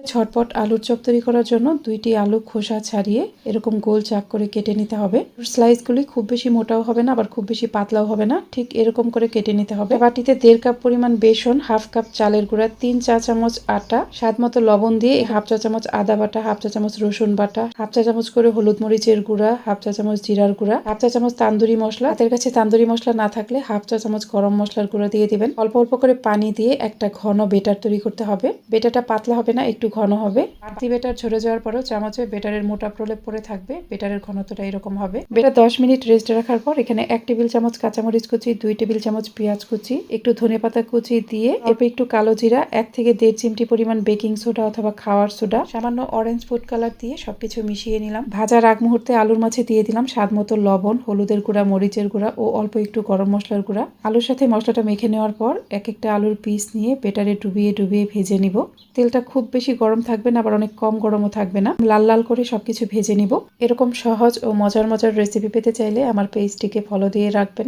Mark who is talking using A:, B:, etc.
A: ঝটপট আলুর চপ তৈরি করার জন্য 2টি আলু খোসা ছাড়িয়ে এরকম গোল চাক করে কেটে নিতে হবে। স্লাইসগুলি খুব বেশি মোটাও হবে না, আবার খুব বেশি পাতলাও হবে না, ঠিক এরকম করে কেটে নিতে হবে। বাটিতে 1.5 কাপ পরিমাণ বেসন, 1/2 কাপ চালের গুঁড়া, 3 চা চামচ আটা, স্বাদ মতো লবণ দিয়ে 1/2 চা চামচ আদা বাটা, 1/2 চা চামচ রসুন বাটা, 1/2 চা চামচ করে হলুদ মরিচের গুঁড়া, 1/2 চা চামচ জিরার গুঁড়া, 1/2 চা চামচ তান্দুরি মশলা, হাতের কাছে তান্দুরি মশলা না থাকলে 1/2 চা চামচ গরম মশলার গুঁড়া দিয়ে দিবেন। অল্প অল্প করে পানি দিয়ে একটা ঘন বেটার তৈরি করতে হবে। বেটারটা পাতলা হবে না, একটু ঘন হবে। বাড়তি বেটার ঝরে যাওয়ার পরও চামচে বেটারের মোটা প্রলেপ পড়ে থাকবে। বেটারের ঘনত্বটা এরকম হবে। বেটার 10 মিনিট রেস্ট রাখার পর এখানে 1 টেবিল চামচ কাঁচামরিচ কুচি, 2 টেবিল চামচ পেঁয়াজ কুচি, একটু ধনেপাতা কুচি দিয়ে অল্প একটু কালো জিরা, 1 থেকে 1.5 চিমটি পরিমাণ বেকিং সোডা অথবা খাওয়ার সোডা, সামান্য অরেঞ্জ ফুড কালার দিয়ে সবকিছু মিশিয়ে নিলাম। ভাজার আগ মুহূর্তে আলুর মাঝে দিয়ে দিলাম স্বাদ মতো লবণ, হলুদের গুঁড়া, মরিচের গুঁড়া ও অল্প একটু গরম মশলার গুঁড়া। আলুর সাথে মশলাটা মেখে নেওয়ার পর এক একটা আলুর পিস নিয়ে বেটারে ডুবিয়ে ডুবিয়ে ভেজে নিব। তেলটা খুব বেশি গরম থাকবে না, আবার অনেক কম গরমও থাকবে না। লাল লাল করে সবকিছু ভেজে নিব। এরকম সহজ ও মজার মজার রেসিপি পেতে চাইলে আমার পেজটিকে ফলো দিয়ে রাখবেন।